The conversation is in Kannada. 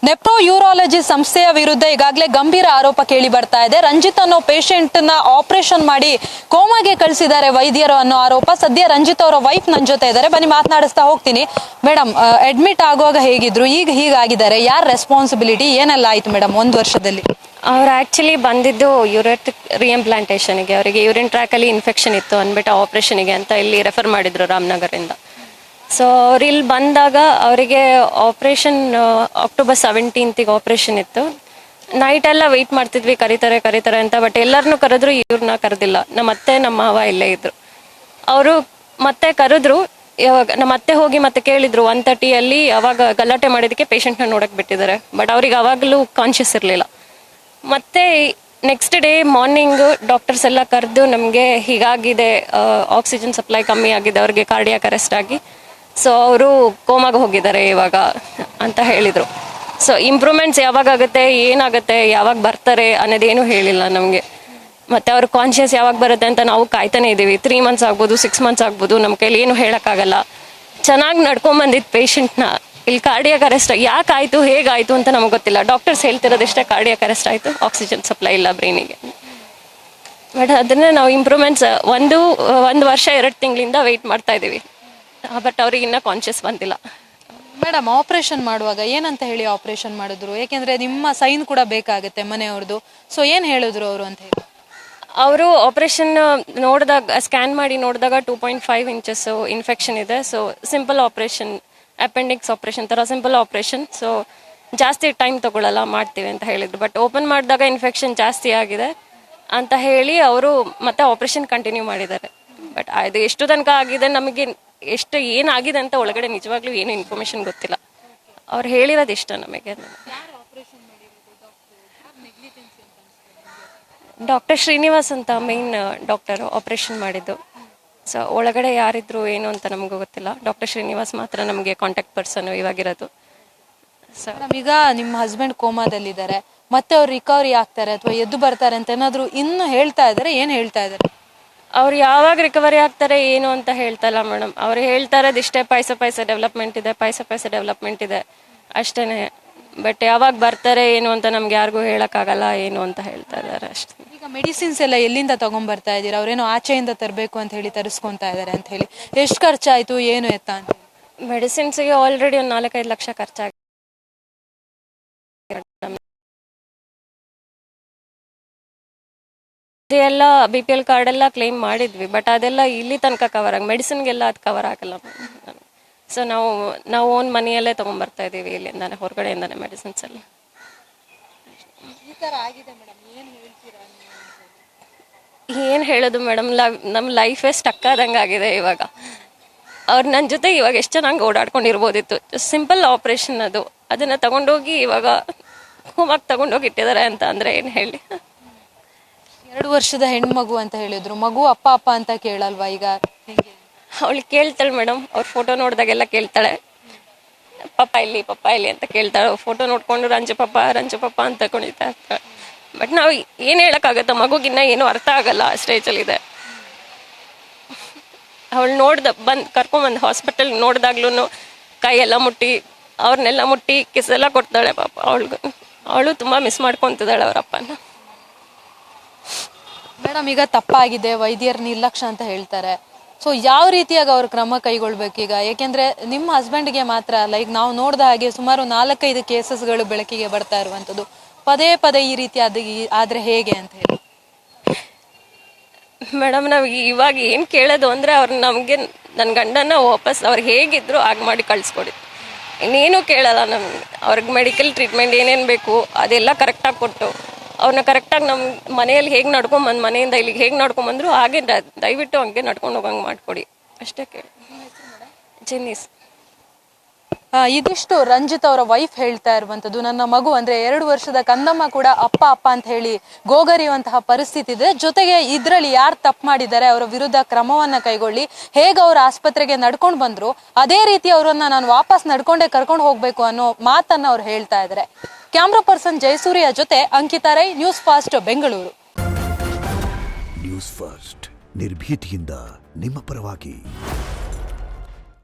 ನೆಪ್ರೋ ಯೂರಾಲಜಿ ಸಂಸ್ಥೆಯ ವಿರುದ್ಧ ಈಗಾಗಲೇ ಗಂಭೀರ ಆರೋಪ ಕೇಳಿ ಬರ್ತಾ ಇದೆ. ರಂಜಿತ್ ಅನ್ನೋ ಪೇಷಂಟ್ ನ ಆಪರೇಷನ್ ಮಾಡಿ ಕೋಮಾಗೆ ಕಳಿಸಿದ್ದಾರೆ ವೈದ್ಯರು ಅನ್ನೋ ಆರೋಪ. ಸದ್ಯ ರಂಜಿತ್ ಅವರ ವೈಫ್ ನನ್ನ ಜೊತೆ ಇದ್ದಾರೆ, ಬನ್ನಿ ಮಾತನಾಡಿಸ್ತಾ ಹೋಗ್ತೀನಿ. ಮೇಡಮ್, ಅಡ್ಮಿಟ್ ಆಗುವಾಗ ಹೇಗಿದ್ರು, ಈಗ ಹೀಗಾಗಿದ್ದಾರೆ, ಯಾರ ರೆಸ್ಪಾನ್ಸಿಬಿಲಿಟಿ, ಏನೆಲ್ಲ ಆಯ್ತು ಮೇಡಮ್ 1 ವರ್ಷದಲ್ಲಿ? ಅವ್ರು ಆ್ಯಕ್ಚುಲಿ ಬಂದಿದ್ದು ಯೂರೆಟಿಕ್ ರಿಎಂಪ್ಲಾಂಟೇಷನ್ಗೆ. ಅವರಿಗೆ ಯೂರಿನ್ ಟ್ರ್ಯಾಕಲ್ಲಿ ಇನ್ಫೆಕ್ಷನ್ ಇತ್ತು ಅಂದ್ಬಿಟ್ಟು ಆಪ್ರೇಷನ್ಗೆ ಅಂತ ಇಲ್ಲಿ ರೆಫರ್ ಮಾಡಿದ್ರು ರಾಮನಗರಿಂದ. ಸೊ ಅವ್ರು ಇಲ್ಲಿ ಬಂದಾಗ ಅವರಿಗೆ ಆಪ್ರೇಷನ್ ಅಕ್ಟೋಬರ್ 17th ಆಪ್ರೇಷನ್ ಇತ್ತು. ನೈಟೆಲ್ಲ ವೆಯ್ಟ್ ಮಾಡ್ತಿದ್ವಿ, ಕರೀತಾರೆ ಅಂತ. ಬಟ್ ಎಲ್ಲರನ್ನೂ ಕರೆದ್ರು, ಇವ್ರನ್ನ ಕರೆದಿಲ್ಲ. ನಮ್ಮ ಅತ್ತೆ ನಮ್ಮ ಮಾವ ಇಲ್ಲೇ ಇದ್ರು. ಅವರು ಮತ್ತೆ ಕರೆದ್ರು. ನಮ್ಮ ಅತ್ತೆ ಹೋಗಿ ಮತ್ತೆ ಕೇಳಿದ್ರು 1:30 ಅವಾಗ ಗಲಾಟೆ ಮಾಡಿದ್ದಕ್ಕೆ ಪೇಷಂಟ್ನ ನೋಡಕ್ಕೆ ಬಿಟ್ಟಿದ್ದಾರೆ. ಬಟ್ ಅವ್ರಿಗೆ ಅವಾಗಲೂ ಕಾನ್ಷಿಯಸ್ ಇರಲಿಲ್ಲ. ಮತ್ತೆ ನೆಕ್ಸ್ಟ್ ಡೇ ಮಾರ್ನಿಂಗ್ ಡಾಕ್ಟರ್ಸ್ ಎಲ್ಲ ಕರೆದು ನಮಗೆ ಹೀಗಾಗಿದೆ, ಆಕ್ಸಿಜನ್ ಸಪ್ಲೈ ಕಮ್ಮಿ ಆಗಿದೆ, ಅವ್ರಿಗೆ ಕಾರ್ಡಿಯಾಕ್ ಅರೆಸ್ಟ್ ಆಗಿ, ಸೊ ಅವರು ಕೋಮಾಗೆ ಹೋಗಿದ್ದಾರೆ ಇವಾಗ ಅಂತ ಹೇಳಿದರು. ಸೊ ಇಂಪ್ರೂವ್ಮೆಂಟ್ಸ್ ಯಾವಾಗ ಆಗುತ್ತೆ, ಏನಾಗುತ್ತೆ, ಯಾವಾಗ ಬರ್ತಾರೆ ಅನ್ನೋದೇನು ಹೇಳಿಲ್ಲ ನಮಗೆ. ಮತ್ತು ಅವ್ರ ಕಾನ್ಷಿಯಸ್ ಯಾವಾಗ ಬರುತ್ತೆ ಅಂತ ನಾವು ಕಾಯ್ತಾನೆ ಇದ್ದೀವಿ. 3 months ಆಗ್ಬೋದು, 6 months ಆಗ್ಬೋದು, ನಮ್ಮ ಕೈಲಿ ಏನು ಹೇಳೋಕ್ಕಾಗಲ್ಲ. ಚೆನ್ನಾಗಿ ನಡ್ಕೊಂಬಂದಿದ್ದು ಪೇಷಂಟ್ನ ಇಲ್ಲಿ ಕಾರ್ಡಿಯಾಕ್ ಅರೆಸ್ಟ್ ಯಾಕಾಯಿತು, ಹೇಗಾಯಿತು ಅಂತ ನಮಗೆ ಗೊತ್ತಿಲ್ಲ. ಡಾಕ್ಟರ್ಸ್ ಹೇಳ್ತಿರೋದಷ್ಟೇ ಕಾರ್ಡಿಯಾಕ್ ಅರೆಸ್ಟ್ ಆಯಿತು, ಆಕ್ಸಿಜನ್ ಸಪ್ಲೈ ಇಲ್ಲ ಬ್ರೈನಿಗೆ. ಬಟ್ ಅದನ್ನೇ ನಾವು ಇಂಪ್ರೂವ್ಮೆಂಟ್ಸ್ ಒಂದು ವರ್ಷ 2 ತಿಂಗಳಿಂದ ವೆಯ್ಟ್ ಮಾಡ್ತಾ ಇದ್ದೀವಿ. ಬಟ್ ಅವ್ರಿಗೆ ಇನ್ನೂ ಕಾನ್ಷಿಯಸ್ ಬಂದಿಲ್ಲ. ಮೇಡಮ್, ಆಪರೇಷನ್ ಮಾಡುವಾಗ ಏನಂತ ಹೇಳಿ ಆಪರೇಷನ್ ಮಾಡಿದ್ರು? ಯಾಕೆಂದ್ರೆ ನಿಮ್ಮ ಸೈನ್ ಕೂಡ ಬೇಕಾಗುತ್ತೆ ಮನೆಯವ್ರದ್ದು. ಸೊ ಏನು ಹೇಳಿದ್ರು ಅವರು ಅಂತ ಹೇಳಿ? ಅವರು ಆಪರೇಷನ್ ನೋಡಿದಾಗ, ಸ್ಕ್ಯಾನ್ ಮಾಡಿ ನೋಡಿದಾಗ 2.5 inches ಇನ್ಫೆಕ್ಷನ್ ಇದೆ. So simple operation, appendix operation ಥರ ಸಿಂಪಲ್ ಆಪ್ರೇಷನ್. ಸೊ ಜಾಸ್ತಿ ಟೈಮ್ ತೊಗೊಳ್ಳಲ್ಲ, ಮಾಡ್ತೀವಿ ಅಂತ ಹೇಳಿದ್ರು. ಬಟ್ ಓಪನ್ ಮಾಡಿದಾಗ ಇನ್ಫೆಕ್ಷನ್ ಜಾಸ್ತಿ ಆಗಿದೆ ಅಂತ ಹೇಳಿ ಅವರು ಮತ್ತೆ ಆಪ್ರೇಷನ್ ಕಂಟಿನ್ಯೂ ಮಾಡಿದ್ದಾರೆ. ಬಟ್ ಅದು ಎಷ್ಟು ತನಕ ಆಗಿದೆ, ನಮಗೆ ಎಷ್ಟು ಏನಾಗಿದೆ ಅಂತ ಒಳಗಡೆ ನಿಜವಾಗ್ಲೂ ಏನು ಇನ್ಫಾರ್ಮೇಷನ್ ಗೊತ್ತಿಲ್ಲ. ಅವ್ರು ಹೇಳಿರೋದು ಇಷ್ಟ ನಮಗೆ. ಡಾಕ್ಟರ್ ಶ್ರೀನಿವಾಸ್ ಅಂತ ಮೇನ್ ಡಾಕ್ಟರ್ ಆಪರೇಷನ್ ಮಾಡಿದ್ದು. ಸೊ ಒಳಗಡೆ ಯಾರಿದ್ರು ಏನು ಅಂತ ನಮಗೂ ಗೊತ್ತಿಲ್ಲ. ಡಾಕ್ಟರ್ ಶ್ರೀನಿವಾಸ್ ಮಾತ್ರ ನಮಗೆ ಕಾಂಟ್ಯಾಕ್ಟ್ ಪರ್ಸನ್ ಇವಾಗಿರೋದು. ಸೊ ಈಗ ನಿಮ್ಮ ಹಸ್ಬೆಂಡ್ ಕೋಮಾದಲ್ಲಿದ್ದಾರೆ, ಮತ್ತೆ ಅವ್ರು ರಿಕವರಿ ಆಗ್ತಾರೆ ಅಥವಾ ಎದ್ದು ಬರ್ತಾರೆ ಅಂತ ಏನಾದ್ರು ಇನ್ನು ಹೇಳ್ತಾ ಇದ್ದಾರೆ? ಏನು ಹೇಳ್ತಾ ಇದ್ದಾರೆ? ಅವ್ರು ಯಾವಾಗ ರಿಕವರಿ ಆಗ್ತಾರೆ ಏನು ಅಂತ ಹೇಳ್ತಾ ಇಲ್ಲ ಮೇಡಮ್. ಅವ್ರು ಹೇಳ್ತಾ ಇರೋದು ಇಷ್ಟೇ, ಪೈಸೆ ಡೆವಲಪ್ಮೆಂಟ್ ಇದೆ ಅಷ್ಟೇ. ಬಟ್ ಯಾವಾಗ ಬರ್ತಾರೆ ಏನು ಅಂತ ನಮ್ಗೆ ಯಾರಿಗೂ ಹೇಳೋಕ್ಕಾಗಲ್ಲ ಏನು ಅಂತ ಹೇಳ್ತಾ ಇದ್ದಾರೆ ಅಷ್ಟೇ. ಈಗ ಮೆಡಿಸಿನ್ಸ್ ಎಲ್ಲ ಎಲ್ಲಿಂದ ತಗೊಂಡ್ಬರ್ತಾ ಇದ್ದೀರಾ? ಅವ್ರೇನೋ ಆಚೆಯಿಂದ ತರಬೇಕು ಅಂತ ಹೇಳಿ ತರಿಸ್ಕೊತಾ ಇದ್ದಾರೆ ಅಂತ ಹೇಳಿ. ಎಷ್ಟು ಖರ್ಚಾಯಿತು, ಏನು ಎತ್ತ ಅಂತ? ಮೆಡಿಸಿನ್ಸ್ಗೆ ಆಲ್ರೆಡಿ ಒಂದು 4-5 ಲಕ್ಷ ಖರ್ಚಾಗಿದೆ. ಅದೆಲ್ಲ BPL ಕಾರ್ಡ್ ಎಲ್ಲ ಕ್ಲೈಮ್ ಮಾಡಿದ್ವಿ. ಬಟ್ ಅದೆಲ್ಲ ಇಲ್ಲಿ ತನಕ ಕವರ್ ಆಗಿ, ಮೆಡಿಸಿನ್ಗೆಲ್ಲ ಅದು ಕವರ್ ಆಗಲ್ಲ. ಸೊ ನಾವು ಓನ್ ಮನೆಯಲ್ಲೇ ತೊಗೊಂಬರ್ತಾ ಇದ್ದೀವಿ, ಇಲ್ಲಿಂದಾನೆ, ಹೊರಗಡೆಯಿಂದಾನೆ ಮೆಡಿಸಿನ್ಸ್ ಎಲ್ಲ. ಏನು ಹೇಳೋದು ಮೇಡಮ್, ನಮ್ಮ ಲೈಫೇ ಸ್ಟಕ್ ಆದಂಗೆ ಆಗಿದೆ ಇವಾಗ. ಅವ್ರು ನನ್ನ ಜೊತೆ ಇವಾಗ ಎಷ್ಟು ಚೆನ್ನಾಗಿ ಓಡಾಡ್ಕೊಂಡಿರ್ಬೋದಿತ್ತು. ಸಿಂಪಲ್ ಆಪ್ರೇಷನ್ ಅದು, ಅದನ್ನು ತಗೊಂಡೋಗಿ ಇವಾಗ ಹೋಮಾಗಿ ತಗೊಂಡೋಗಿ ಇಟ್ಟಿದ್ದಾರೆ ಅಂತ ಅಂದರೆ ಏನು ಹೇಳಿ. 2 ವರ್ಷದ ಹೆಣ್ಮಗು ಅಂತ ಹೇಳಿದ್ರು. ಮಗು ಅಪ್ಪ ಅಂತ ಕೇಳಲ್ವಾ ಈಗ? ಅವಳು ಕೇಳ್ತಾಳೆ ಮೇಡಮ್. ಅವ್ರ ಫೋಟೋ ನೋಡಿದಾಗೆಲ್ಲ ಕೇಳ್ತಾಳೆ, ಪಪ್ಪ ಇಲ್ಲಿ ಅಂತ ಕೇಳ್ತಾಳೆ. ಫೋಟೋ ನೋಡ್ಕೊಂಡು ರಂಜು ಪಪ್ಪ ಅಂತ ಕುಣಿತಾ ಇರ್ತಾಳೆ. ಬಟ್ ನಾವು ಏನು ಹೇಳೋಕ್ಕಾಗತ್ತೆ, ಮಗುಗಿನ್ನ ಏನೂ ಅರ್ಥ ಆಗಲ್ಲ, ಸ್ಟೇಜಲ್ಲಿದೆ. ಅವಳು ಕರ್ಕೊಂಬಂದು ಹಾಸ್ಪಿಟಲ್ ನೋಡಿದಾಗ್ಲೂ ಕೈಯೆಲ್ಲ ಮುಟ್ಟಿ, ಅವ್ರನ್ನೆಲ್ಲ ಮುಟ್ಟಿ ಕಿಸೆಲ್ಲ ಕೊಡ್ತಾಳೆ. ಪಾಪ ಅವಳು ತುಂಬ ಮಿಸ್ ಮಾಡ್ಕೊತಿದ್ದಾಳೆ ಅವರಪ್ಪನ. ಮೇಡಮ್, ಈಗ ತಪ್ಪಾಗಿದೆ, ವೈದ್ಯರ ನಿರ್ಲಕ್ಷ್ಯ ಅಂತ ಹೇಳ್ತಾರೆ. ಸೊ ಯಾವ ರೀತಿಯಾಗಿ ಅವ್ರ ಕ್ರಮ ಕೈಗೊಳ್ಬೇಕು ಈಗ? ಯಾಕೆಂದ್ರೆ ನಿಮ್ಮ ಹಸ್ಬೆಂಡ್ಗೆ ಮಾತ್ರ ಅಲ್ಲ, ಈಗ ನಾವು ನೋಡಿದ ಹಾಗೆ ಸುಮಾರು 4-5 ಕೇಸಸ್ಗಳು ಬೆಳಕಿಗೆ ಬರ್ತಾ ಇರುವಂಥದ್ದು. ಪದೇ ಈ ರೀತಿ ಆದ್ರೆ ಹೇಗೆ ಅಂತ ಹೇಳಿ? ಮೇಡಮ್, ನಾವು ಇವಾಗ ಏನು ಕೇಳೋದು ಅಂದರೆ ಅವ್ರು ನಮಗೆ, ನನ್ನ ಗಂಡನ ವಾಪಸ್ ಅವ್ರು ಹೇಗಿದ್ರು ಆಗ ಮಾಡಿ ಕಳಿಸ್ಕೊಡಿ. ಇನ್ನೇನು ಕೇಳಲ್ಲ ನಮ್ಗೆ. ಅವ್ರಿಗೆ ಮೆಡಿಕಲ್ ಟ್ರೀಟ್ಮೆಂಟ್ ಏನೇನು ಬೇಕು ಅದೆಲ್ಲ ಕರೆಕ್ಟಾಗಿ ಕೊಟ್ಟು, ಅವ್ರನ್ನ ಕರೆಕ್ಟಾಗಿ ನಮ್ಮ ಮನೆಯಲ್ಲಿ ಹೇಗೆ ನಡ್ಕೊಂಬಂದು, ಮನೆಯಿಂದ ಇಲ್ಲಿಗೆ ಹೇಗೆ ನಡ್ಕೊಂಬಂದ್ರು ಹಾಗೆ ದಯವಿಟ್ಟು ಹಂಗೆ ನಡ್ಕೊಂಡು ಹೋಗಂಗೆ ಮಾಡಿಕೊಡಿ ಅಷ್ಟೇ ಕೇಳಿ. ಜೆನ್ನಿಸ್. ಇದಿಷ್ಟು ರಂಜಿತ್ ಅವರ ವೈಫ್ ಹೇಳ್ತಾ ಇರುವಂತದ್ದು. ನನ್ನ ಮಗು ಅಂದ್ರೆ 2 ವರ್ಷದ ಕಂದಮ್ಮ ಕೂಡ ಅಪ್ಪ ಅಂತ ಹೇಳಿ ಗೋಗರಿಯುವಂತಹ ಪರಿಸ್ಥಿತಿ ಇದೆ. ಜೊತೆಗೆ ಇದ್ರಲ್ಲಿ ಯಾರು ತಪ್ಪು ಮಾಡಿದ್ದಾರೆ ಅವರ ವಿರುದ್ಧ ಕ್ರಮವನ್ನ ಕೈಗೊಳ್ಳಿ. ಹೇಗೆ ಅವರು ಆಸ್ಪತ್ರೆಗೆ ನಡ್ಕೊಂಡು ಬಂದ್ರು ಅದೇ ರೀತಿ ಅವರನ್ನ ನಾನು ವಾಪಸ್ ನಡ್ಕೊಂಡೇ ಕರ್ಕೊಂಡು ಹೋಗ್ಬೇಕು ಅನ್ನೋ ಮಾತನ್ನ ಅವ್ರು ಹೇಳ್ತಾ ಇದ್ದಾರೆ. ಕ್ಯಾಮ್ರಾ ಪರ್ಸನ್ ಜಯಸೂರ್ಯ ಜೊತೆ Ankita Rai, news fast, Bengaluru. News first, ನಿರ್ಭೀತಿಯಿಂದ ನಿಮ್ಮ ಪರವಾಗಿ.